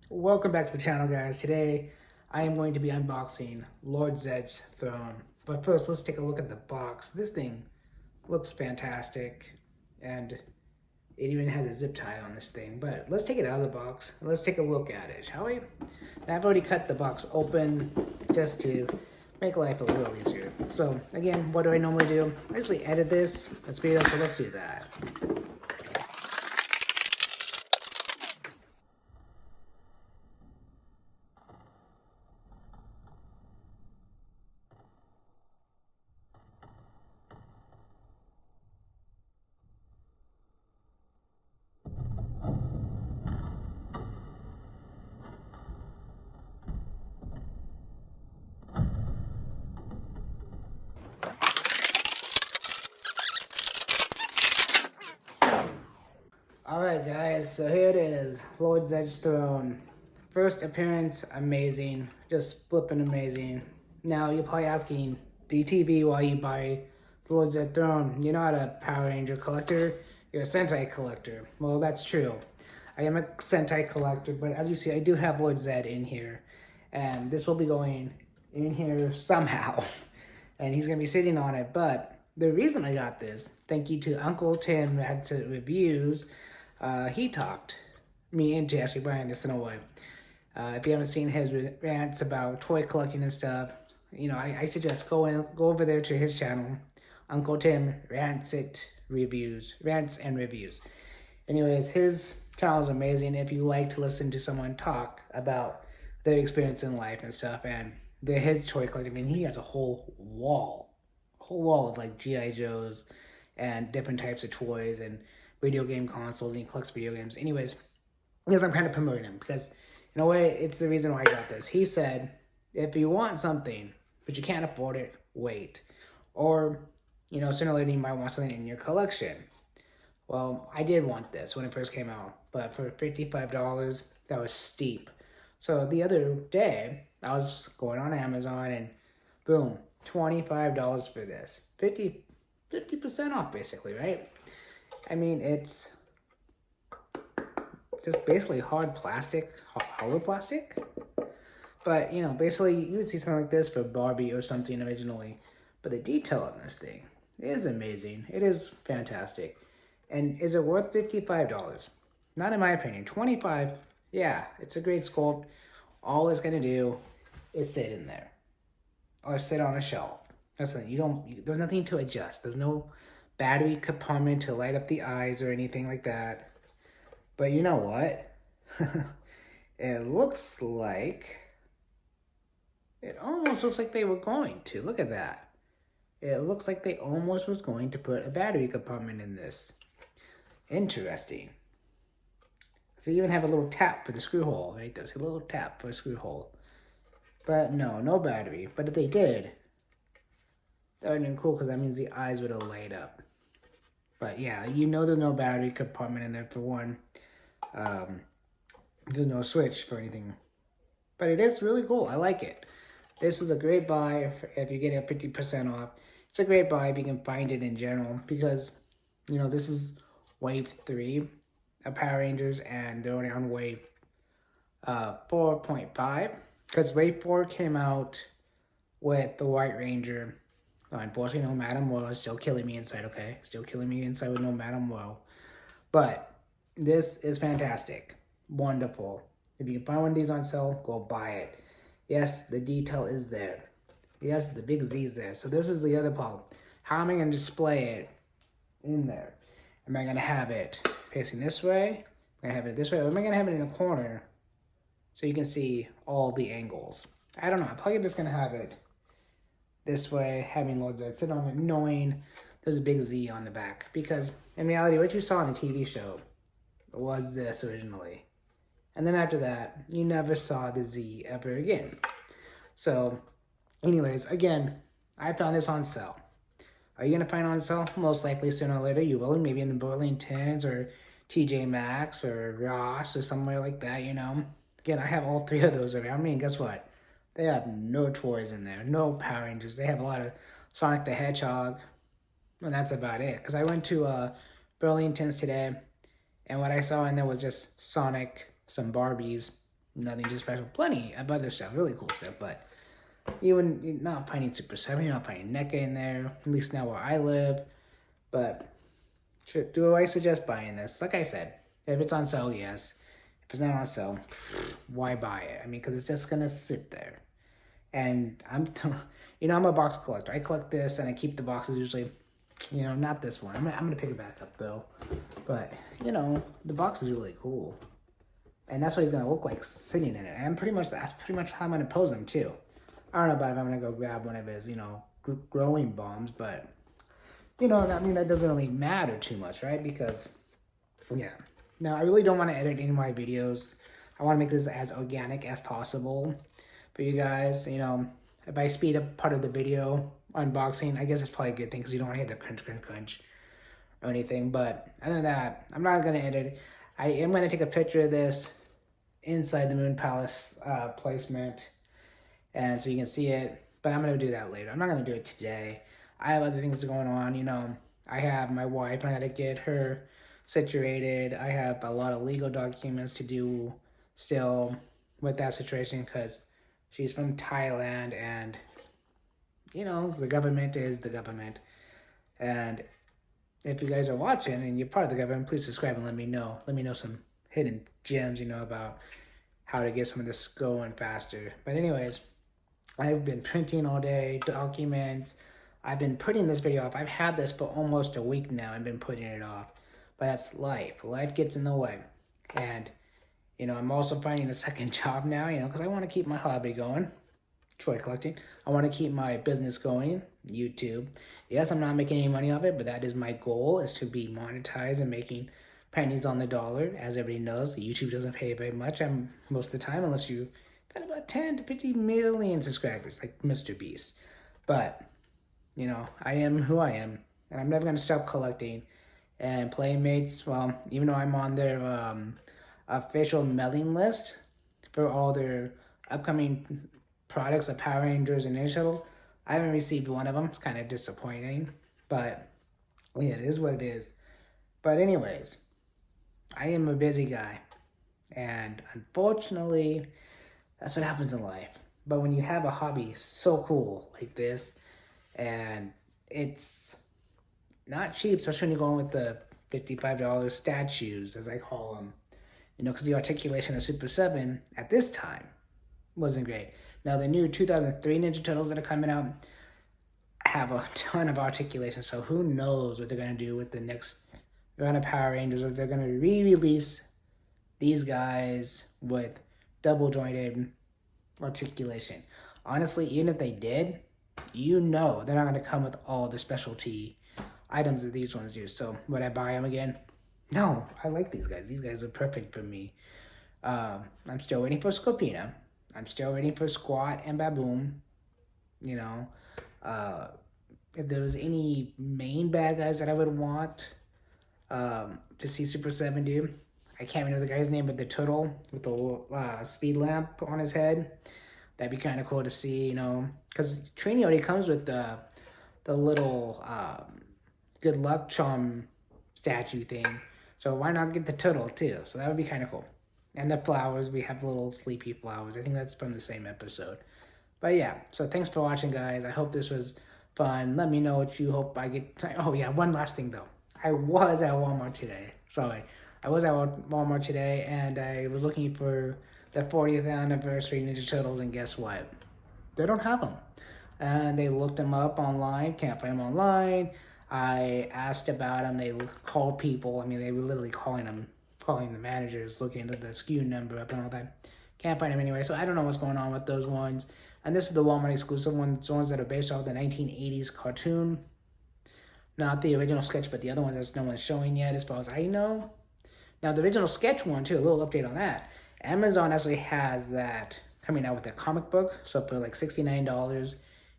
Welcome back to the channel, guys. Today I am going to be unboxing Lord Zedd's Throne. But first, let's take a look at the box. This thing looks fantastic, and it even has a zip tie on this thing. But let's take it out of the box and let's take a look at it, shall we? Now, I've already cut the box open just to make life a little easier. So again, what do I normally do? I usually edit this and speed it up, so let's do that. Alright guys, so here it is, Lord Zedd's Throne. First appearance, amazing, just flipping amazing. Now you're probably asking, D.T.V, why you buy the Lord Zedd Throne? You're not a Power Ranger collector, you're a Sentai collector. Well, that's true. I am a Sentai collector, but as you see, I do have Lord Zedd in here. And this will be going in here somehow. And he's going to be sitting on it, but the reason I got this, thank you to Uncle Tim that had some reviews, he talked me into actually buying this in a way. If you haven't seen his rants about toy collecting and stuff, you know, I suggest go over there to his channel, Uncle Tim Rants and Reviews. Anyways, his channel is amazing if you like to listen to someone talk about their experience in life and stuff. And his toy collecting, I mean, he has a whole wall of like G.I. Joes and different types of toys and video game consoles, and he collects video games. Anyways, because I'm kind of promoting him, because in a way, it's the reason why I got this. He said, if you want something, but you can't afford it, wait. Or, you know, sooner or later you might want something in your collection. Well, I did want this when it first came out, but for $55, that was steep. So the other day, I was going on Amazon and boom, $25 for this. 50% off basically, right? I mean, it's just basically hard plastic, hollow plastic. But, you know, basically you would see something like this for Barbie or something originally. But the detail on this thing is amazing. It is fantastic. And is it worth $55? Not in my opinion. $25, yeah, it's a great sculpt. All it's going to do is sit in there. Or sit on a shelf. That's something. There's nothing to adjust. There's no battery compartment to light up the eyes or anything like that. But you know what? It almost looks like they were going to. Look at that. It looks like they almost was going to put a battery compartment in this. Interesting. So you even have a little tap for the screw hole, right? There's a little tap for a screw hole. But no battery. But if they did, that would have been cool, because that means the eyes would have light up. But yeah, you know there's no battery compartment in there for one. There's no switch for anything. But it is really cool. I like it. This is a great buy if you're getting a 50% off. It's a great buy if you can find it in general, because, you know, this is Wave 3 of Power Rangers, and they're only on Wave 4.5. Because Wave 4 came out with the White Ranger. Unfortunately, no Madame Woe is still killing me inside, okay? Still killing me inside with no Madame Woe. But this is fantastic. Wonderful. If you can find one of these on sale, go buy it. Yes, the detail is there. Yes, the big Z is there. So this is the other problem. How am I going to display it in there? Am I going to have it facing this way? Am I going to have it this way? Or am I going to have it in a corner so you can see all the angles? I don't know. I'm probably just going to have it this way, having Lord Zedd sit on it, knowing there's a big Z on the back. Because in reality, what you saw on the TV show was this originally. And then after that, you never saw the Z ever again. So, anyways, again, I found this on sale. Are you going to find it on sale? Most likely sooner or later you will. Maybe in the Burlingtons or TJ Maxx or Ross or somewhere like that, you know. Again, I have all three of those around me, and guess what? They have no toys in there, no Power Rangers. They have a lot of Sonic the Hedgehog, and that's about it. Because I went to Burlington's today, and what I saw in there was just Sonic, some Barbies, Nothing too special. Plenty of other stuff, really cool stuff, but you're not finding Super 7, you're not finding NECA in there, at least now where I live. But do I suggest buying this? Like I said, if it's on sale, yes. If it's not on sale, why buy it? I mean, because it's just gonna sit there. And I'm a box collector. I collect this and I keep the boxes usually. Not this one. I'm gonna pick it back up though. But the box is really cool, and that's what he's gonna look like sitting in it. And that's pretty much how I'm gonna pose him too. I don't know about if I'm gonna go grab one of his growing bombs, but I mean that doesn't really matter too much, right? Because yeah. Now I really don't want to edit any of my videos. I want to make this as organic as possible for you guys. If I speed up part of the video unboxing, I guess it's probably a good thing because you don't want to hit the crunch or anything. But other than that, I'm not going to edit. I am going to take a picture of this inside the Moon Palace placement, and so you can see it. But I'm going to do that later. I'm not going to do it today. I have other things going on. I have my wife, and I got to get her situated. I have a lot of legal documents to do still with that situation because she's from Thailand, and the government is the government. And if you guys are watching and you're part of the government, please subscribe and let me know. Let me know some hidden gems, about how to get some of this going faster. But anyways, I've been printing all day, documents. I've been putting this video off. I've had this for almost a week now. I've been putting it off. But that's life. Life gets in the way. And, I'm also finding a second job now, because I want to keep my hobby going, toy collecting. I want to keep my business going, YouTube. Yes, I'm not making any money off it, but that is my goal, is to be monetized and making pennies on the dollar. As everybody knows, YouTube doesn't pay very much most of the time, unless you got about 10 to 50 million subscribers, like Mr. Beast. But, I am who I am, and I'm never going to stop collecting. And Playmates, well, even though I'm on their official mailing list for all their upcoming products of Power Rangers and Ninja Turtles, I haven't received one of them. It's kind of disappointing, but yeah, it is what it is. But anyways, I am a busy guy, and unfortunately, that's what happens in life. But when you have a hobby so cool like this, and it's not cheap, especially when you're going with the $55 statues, as I call them. Because the articulation of Super 7 at this time wasn't great. Now, the new 2003 Ninja Turtles that are coming out have a ton of articulation, so who knows what they're going to do with the next run of Power Rangers, or if they're going to re-release these guys with double-jointed articulation. Honestly, even if they did, they're not going to come with all the specialty items that these ones do. So would I buy them again? No, I like these guys. These guys are perfect for me. I'm still waiting for Scorpina. I'm still waiting for Squat and Baboon. If there was any main bad guys that I would want to see Super 7 do, I can't remember the guy's name, but the turtle with the speed lamp on his head. That'd be kind of cool to see, because Trini already comes with the little good luck charm statue thing. So why not get the turtle too? So that would be kind of cool. And the flowers, we have little sleepy flowers. I think that's from the same episode. But yeah, so thanks for watching, guys. I hope this was fun. Let me know what you hope I get. Oh yeah, one last thing though. I was at Walmart today. Sorry. I was at Walmart today, and I was looking for the 40th anniversary Ninja Turtles, and guess what? They don't have them. And they looked them up online, can't find them online. I asked about them. They called people. I mean, they were literally calling the managers, looking into the SKU number up and all that. Can't find them anywhere. So I don't know what's going on with those ones. And this is the Walmart exclusive ones that are based off the 1980s cartoon. Not the original sketch, but the other ones that no one's showing yet, as far as I know. Now, the original sketch one, too, a little update on that. Amazon actually has that coming out with a comic book. So for like $69,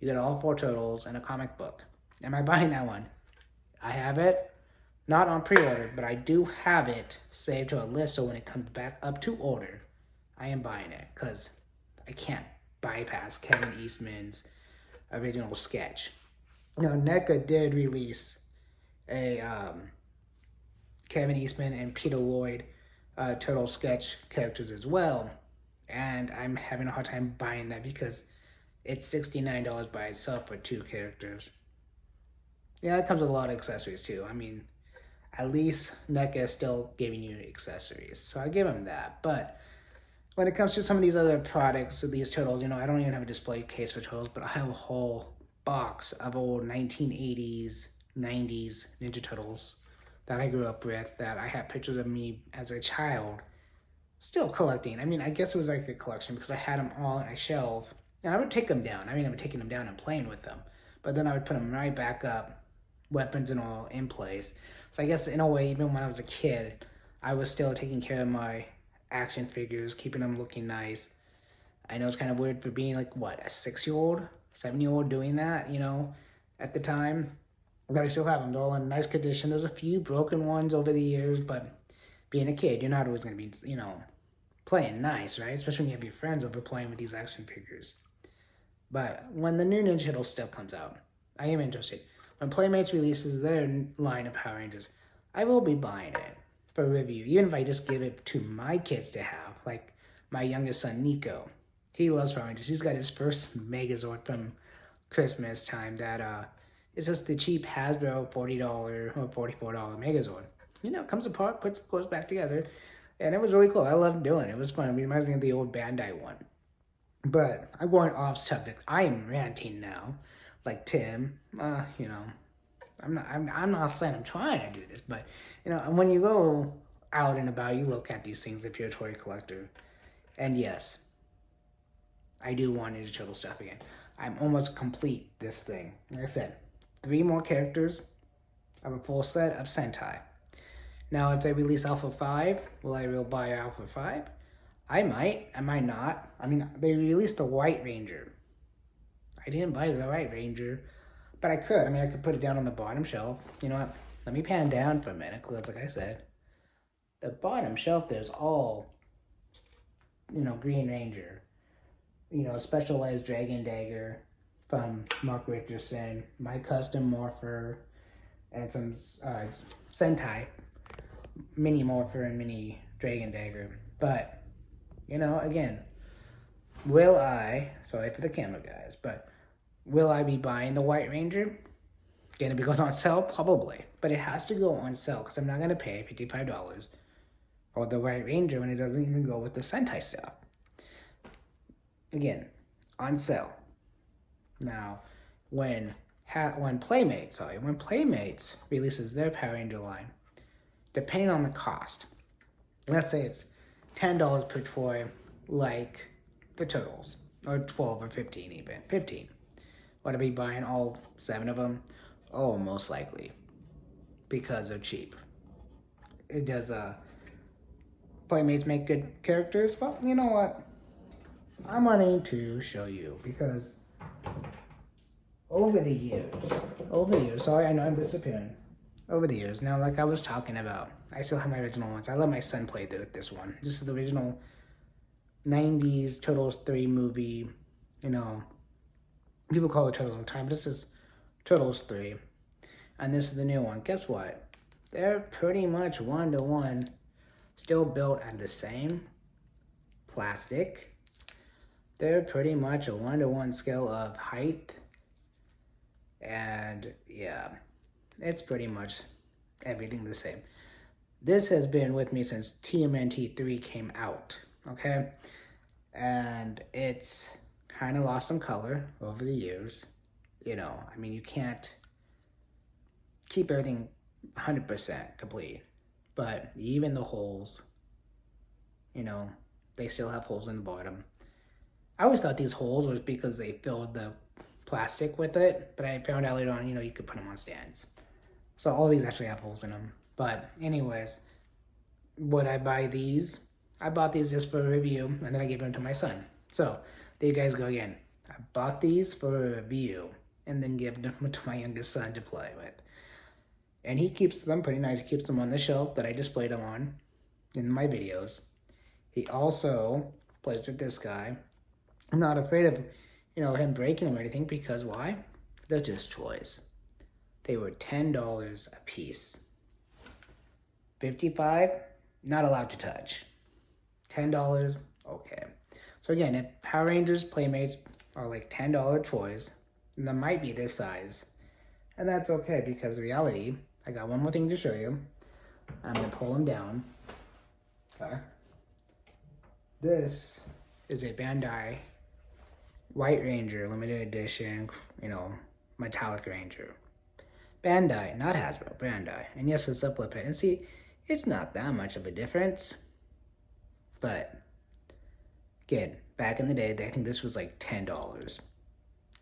you get all 4 turtles and a comic book. Am I buying that one? I have it. Not on pre-order, but I do have it saved to a list, so when it comes back up to order, I am buying it, because I can't bypass Kevin Eastman's original sketch. Now, NECA did release a Kevin Eastman and Peter Lloyd turtle sketch characters as well, and I'm having a hard time buying that because it's $69 by itself for 2 characters. Yeah, it comes with a lot of accessories too. I mean, at least NECA is still giving you accessories, so I give them that. But when it comes to some of these other products, these turtles, I don't even have a display case for turtles, but I have a whole box of old 1980s, 90s Ninja Turtles that I grew up with, that I had pictures of me as a child still collecting. I mean, I guess it was like a collection because I had them all on a shelf, and I would take them down. I mean, I would taking them down and playing with them, but then I would put them right back up, weapons and all in place. So I guess in a way, even when I was a kid, I was still taking care of my action figures, keeping them looking nice. I know it's kind of weird for being like, what, a 6-year-old, 7-year-old doing that, at the time. But I still have them. They're all in nice condition. There's a few broken ones over the years, but being a kid, you're not always going to be, playing nice, right? Especially when you have your friends over playing with these action figures. But when the new Ninja Turtle stuff comes out, I am interested. When Playmates releases their line of Power Rangers, I will be buying it for review, even if I just give it to my kids to have. Like my youngest son, Nico. He loves Power Rangers. He's got his first Megazord from Christmas time that it's just the cheap Hasbro $40 or $44 Megazord. It comes apart, goes back together, and it was really cool. I loved doing it. It was fun. It reminds me of the old Bandai one. But I'm going off topic. I am ranting now, like Tim. I'm not saying I'm trying to do this, but when you go out and about, you look at these things if you're a toy collector. And yes, I do want Ninja Turtle stuff again. I'm almost complete this thing. Like I said, 3 more characters of a full set of Sentai. Now, if they release Alpha 5, will I buy Alpha 5? I might not. I mean, they released the White Ranger. I didn't buy the White Ranger, but I could. I mean, I could put it down on the bottom shelf. You know what? Let me pan down for a minute, because like I said, the bottom shelf, there's all, Green Ranger. Specialized Dragon Dagger from Mark Richardson, my custom Morpher, and some Sentai mini Morpher and mini Dragon Dagger. But, again, will I, sorry for the camera guys, but will I be buying the White Ranger? Again, if it goes on sale, probably. But it has to go on sale because I'm not going to pay $55 for the White Ranger when it doesn't even go with the Sentai stuff. Again, on sale. Now, when Playmates releases their Power Ranger line, depending on the cost, let's say it's $10 per toy, like the Turtles, or 12 or 15 even, 15. Would I be buying all 7 of them? Oh, most likely, because they're cheap. It does, Playmates make good characters? Well, you know what? I'm wanting to show you, because over the years, sorry, I know I'm disappearing. Over the years, now, like I was talking about, I still have my original ones. I let my son play with this one. This is the original 90s Turtles 3 movie. People call it Turtles all the time, but this is Turtles 3. And this is the new one. Guess what? They're pretty much 1-to-1. Still built at the same plastic. They're pretty much a 1-to-1 scale of height. And yeah, it's pretty much everything the same. This has been with me since TMNT 3 came out, okay? And it's kind of lost some color over the years. I mean, you can't keep everything 100% complete. But even the holes, they still have holes in the bottom. I always thought these holes was because they filled the plastic with it, but I found out later on, you could put them on stands. So all these actually have holes in them. But anyways, would I buy these? I bought these just for a review, and then I gave them to my son. So there you guys go again. I bought these for a review, and then gave them to my youngest son to play with. And he keeps them pretty nice. He keeps them on the shelf that I displayed them on in my videos. He also plays with this guy. I'm not afraid of, him breaking them or anything, because why? They're just toys. They were $10 a piece. $55, not allowed to touch. $10, okay. So again, if Power Rangers Playmates are like $10 toys, then they might be this size. And that's okay, because in reality, I got one more thing to show you. I'm gonna pull them down. Okay. This is a Bandai White Ranger limited edition, metallic Ranger. Bandai, not Hasbro, Bandai. And yes, it's a flip it. And see, it's not that much of a difference. But again, back in the day, I think this was like $10.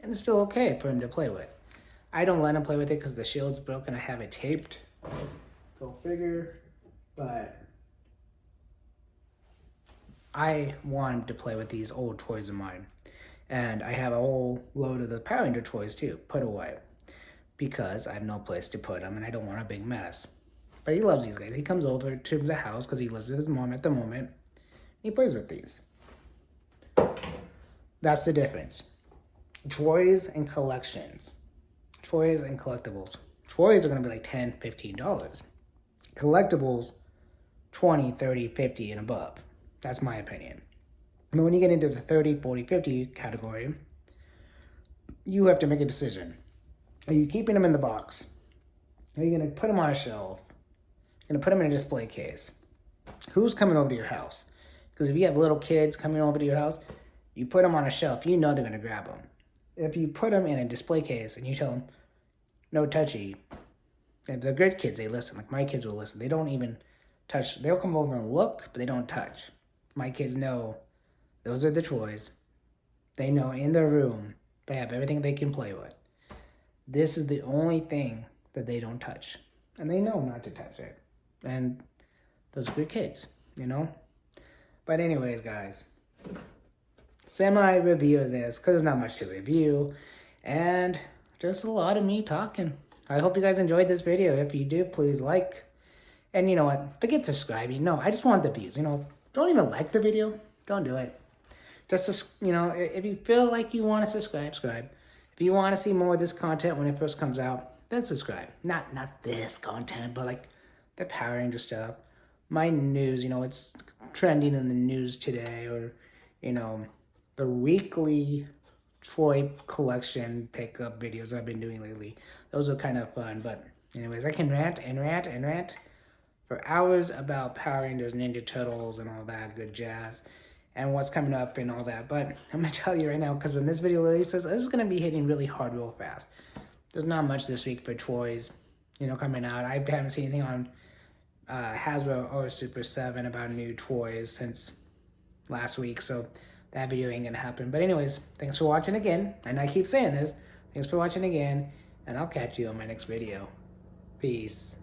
And it's still okay for him to play with. I don't let him play with it because the shield's broken. I have it taped. Go figure. But I want him to play with these old toys of mine. And I have a whole load of the Power Ranger toys too, put away. Because I have no place to put them and I don't want a big mess. But he loves these guys. He comes over to the house because he lives with his mom at the moment. He plays with these. That's the difference. Toys and collections. Toys and collectibles. Toys are going to be like $10, $15. Collectibles, $20, $30, $50 and above. That's my opinion. But when you get into the $30, $40, $50 category, you have to make a decision. Are you keeping them in the box? Are you going to put them on a shelf? You're going to put them in a display case? Who's coming over to your house? Because if you have little kids coming over to your house, you put them on a shelf, you know they're going to grab them. If you put them in a display case and you tell them, no touchy, if they're good kids, they listen. Like my kids will listen. They don't even touch. They'll come over and look, but they don't touch. My kids know those are the toys. They know in their room, they have everything they can play with. This is the only thing that they don't touch. And they know not to touch it. And those are good kids, But anyways, guys. Semi-review of this, because there's not much to review. And just a lot of me talking. I hope you guys enjoyed this video. If you do, please like. And you know what? Forget subscribing. No, I just want the views. Don't even like the video. Don't do it. Just, if you feel like you want to subscribe. If you want to see more of this content when it first comes out, then subscribe. Not this content, but like the Power Ranger stuff. My news, it's trending in the news today, or, the weekly toy collection pickup videos I've been doing lately. Those are kind of fun, but anyways, I can rant and rant and rant for hours about Power Rangers, Ninja Turtles, and all that good jazz, and what's coming up and all that. But I'm going to tell you right now, because when this video releases, this is going to be hitting really hard real fast. There's not much this week for toys, coming out. I haven't seen anything on Hasbro or Super7 about new toys since last week, so that video ain't going to happen. But anyways, thanks for watching again. And I keep saying this. Thanks for watching again, and I'll catch you on my next video. Peace.